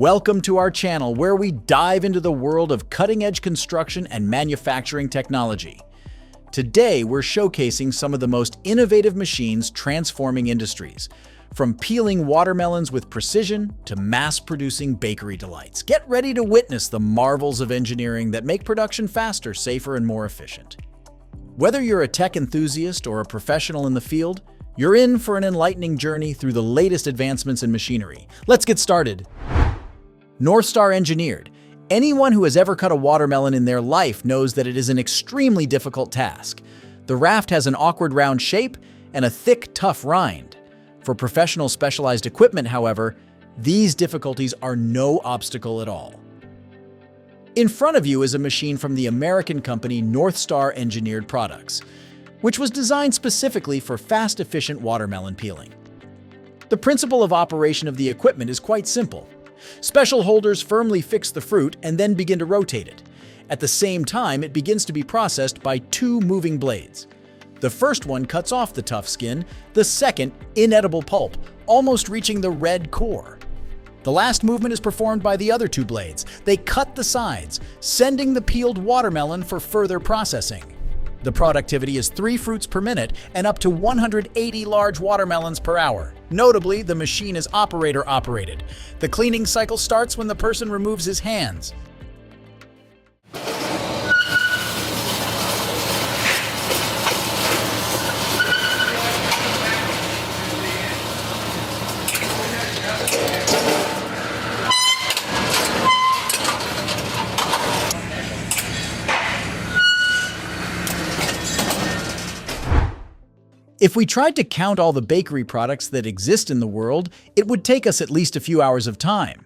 Welcome to our channel where we dive into the world of cutting-edge construction and manufacturing technology. Today, we're showcasing some of the most innovative machines transforming industries, from peeling watermelons with precision to mass-producing bakery delights. Get ready to witness the marvels of engineering that make production faster, safer, and more efficient. Whether you're a tech enthusiast or a professional in the field, you're in for an enlightening journey through the latest advancements in machinery. Let's get started. Northstar Engineered. Anyone who has ever cut a watermelon in their life knows that it is an extremely difficult task. The raft has an awkward round shape and a thick, tough rind. For professional specialized equipment, however, these difficulties are no obstacle at all. In front of you is a machine from the American company Northstar Engineered Products, which was designed specifically for fast, efficient watermelon peeling. The principle of operation of the equipment is quite simple. Special holders firmly fix the fruit and then begin to rotate it. At the same time, it begins to be processed by two moving blades. The first one cuts off the tough skin, the second, inedible pulp, almost reaching the red core. The last movement is performed by the other two blades. They cut the sides, sending the peeled watermelon for further processing. The productivity is 3 fruits per minute and up to 180 large watermelons per hour. Notably, the machine is operator-operated. The cleaning cycle starts when the person removes his hands. If we tried to count all the bakery products that exist in the world, it would take us at least a few hours of time.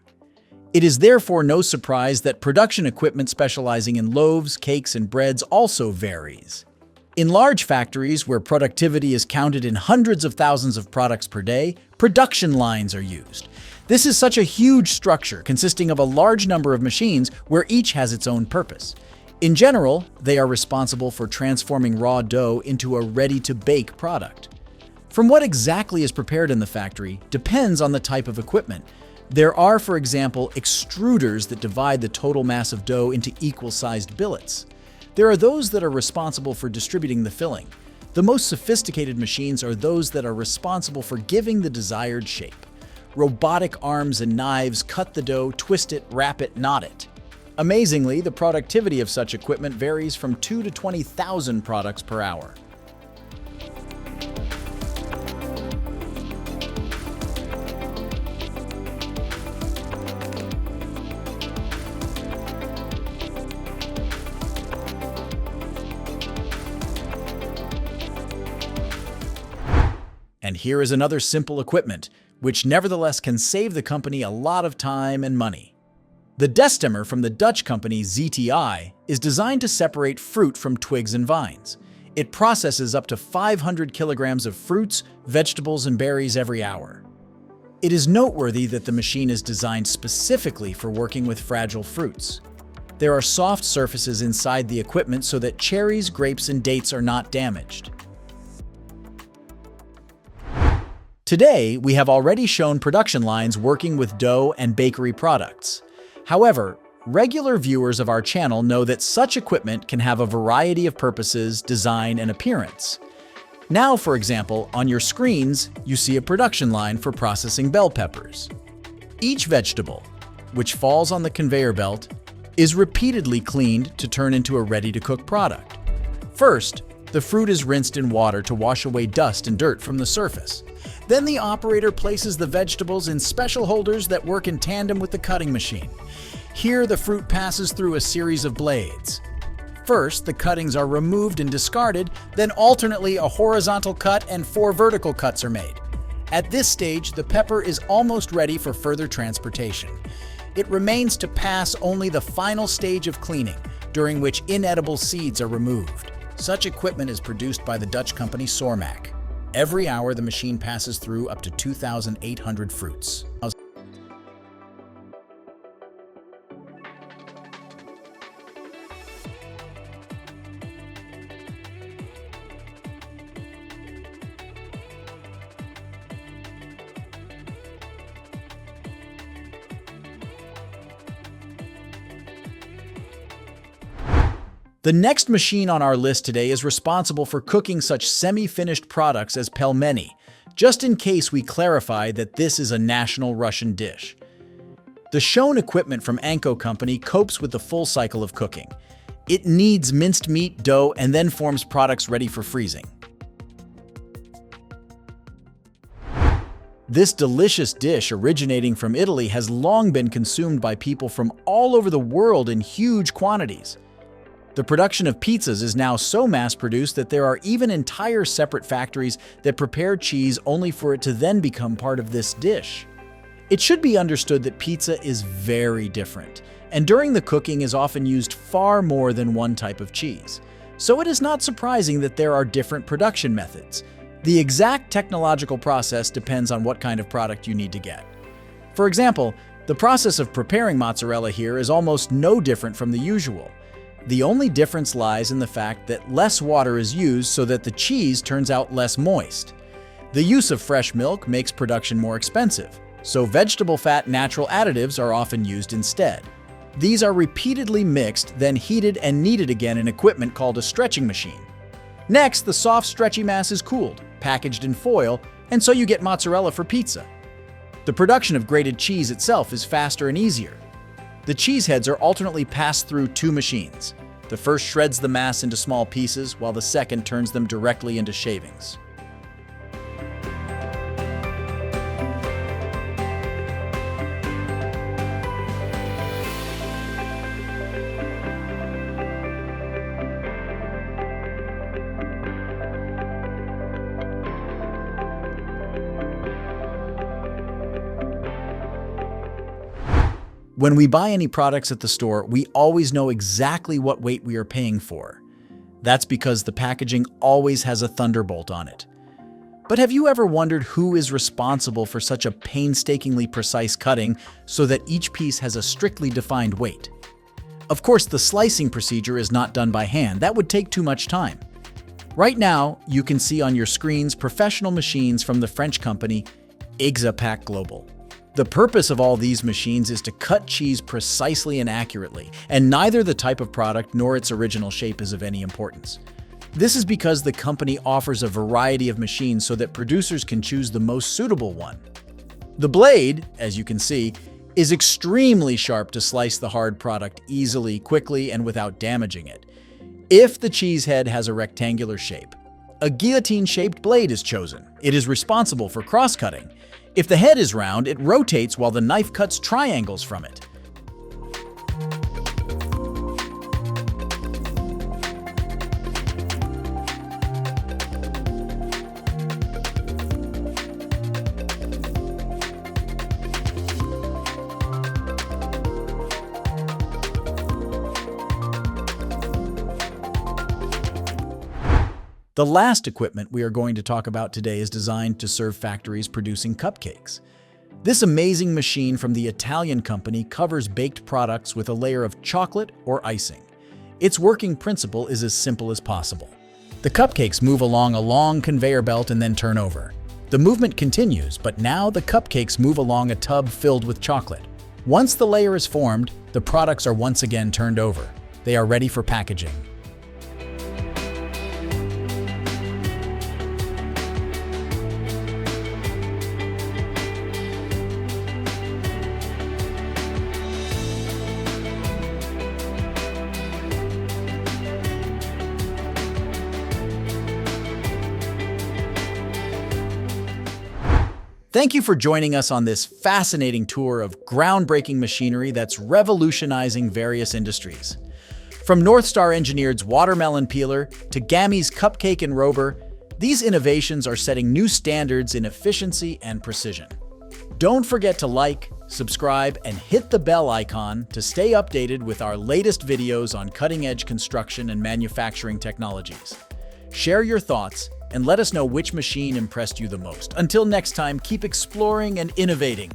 It is therefore no surprise that production equipment specializing in loaves, cakes, and breads also varies. In large factories where productivity is counted in hundreds of thousands of products per day, production lines are used. This is such a huge structure consisting of a large number of machines where each has its own purpose. In general, they are responsible for transforming raw dough into a ready-to-bake product. From what exactly is prepared in the factory depends on the type of equipment. There are, for example, extruders that divide the total mass of dough into equal-sized billets. There are those that are responsible for distributing the filling. The most sophisticated machines are those that are responsible for giving the desired shape. Robotic arms and knives cut the dough, twist it, wrap it, knot it. Amazingly, the productivity of such equipment varies from 2 to 20,000 products per hour. And here is another simple equipment, which nevertheless can save the company a lot of time and money. The destemmer from the Dutch company ZTI is designed to separate fruit from twigs and vines. It processes up to 500 kilograms of fruits, vegetables, and berries every hour. It is noteworthy that the machine is designed specifically for working with fragile fruits. There are soft surfaces inside the equipment so that cherries, grapes, and dates are not damaged. Today, we have already shown production lines working with dough and bakery products. However, regular viewers of our channel know that such equipment can have a variety of purposes, design, and appearance. Now, for example, on your screens, you see a production line for processing bell peppers. Each vegetable, which falls on the conveyor belt, is repeatedly cleaned to turn into a ready-to-cook product. First, the fruit is rinsed in water to wash away dust and dirt from the surface. Then the operator places the vegetables in special holders that work in tandem with the cutting machine. Here, the fruit passes through a series of blades. First, the cuttings are removed and discarded, then alternately a horizontal cut and 4 vertical cuts are made. At this stage, the pepper is almost ready for further transportation. It remains to pass only the final stage of cleaning, during which inedible seeds are removed. Such equipment is produced by the Dutch company Sormac. Every hour, the machine passes through up to 2,800 fruits. The next machine on our list today is responsible for cooking such semi-finished products as pelmeni, just in case we clarify that this is a national Russian dish. The shown equipment from Anko Company copes with the full cycle of cooking. It kneads minced meat, dough, and then forms products ready for freezing. This delicious dish originating from Italy has long been consumed by people from all over the world in huge quantities. The production of pizzas is now so mass-produced that there are even entire separate factories that prepare cheese only for it to then become part of this dish. It should be understood that pizza is very different, and during the cooking is often used far more than one type of cheese. So it is not surprising that there are different production methods. The exact technological process depends on what kind of product you need to get. For example, the process of preparing mozzarella here is almost no different from the usual. The only difference lies in the fact that less water is used so that the cheese turns out less moist. The use of fresh milk makes production more expensive, so vegetable fat natural additives are often used instead. These are repeatedly mixed, then heated and kneaded again in equipment called a stretching machine. Next, the soft, stretchy mass is cooled, packaged in foil, and so you get mozzarella for pizza. The production of grated cheese itself is faster and easier. The cheese heads are alternately passed through two machines. The first shreds the mass into small pieces, while the second turns them directly into shavings. When we buy any products at the store, we always know exactly what weight we are paying for. That's because the packaging always has a thunderbolt on it. But have you ever wondered who is responsible for such a painstakingly precise cutting so that each piece has a strictly defined weight? Of course, the slicing procedure is not done by hand. That would take too much time. Right now, you can see on your screens professional machines from the French company Exapac Global. The purpose of all these machines is to cut cheese precisely and accurately, and neither the type of product nor its original shape is of any importance. This is because the company offers a variety of machines so that producers can choose the most suitable one. The blade, as you can see, is extremely sharp to slice the hard product easily, quickly, and without damaging it. If the cheese head has a rectangular shape, a guillotine-shaped blade is chosen. It is responsible for cross-cutting. If the head is round, it rotates while the knife cuts triangles from it. The last equipment we are going to talk about today is designed to serve factories producing cupcakes. This amazing machine from the Italian company covers baked products with a layer of chocolate or icing. Its working principle is as simple as possible. The cupcakes move along a long conveyor belt and then turn over. The movement continues, but now the cupcakes move along a tub filled with chocolate. Once the layer is formed, the products are once again turned over. They are ready for packaging. Thank you for joining us on this fascinating tour of groundbreaking machinery that's revolutionizing various industries. From North Star Engineered's watermelon peeler to Gammy's cupcake enrober, these innovations are setting new standards in efficiency and precision. Don't forget to like, subscribe, and hit the bell icon to stay updated with our latest videos on cutting-edge construction and manufacturing technologies. Share your thoughts and let us know which machine impressed you the most. Until next time, keep exploring and innovating.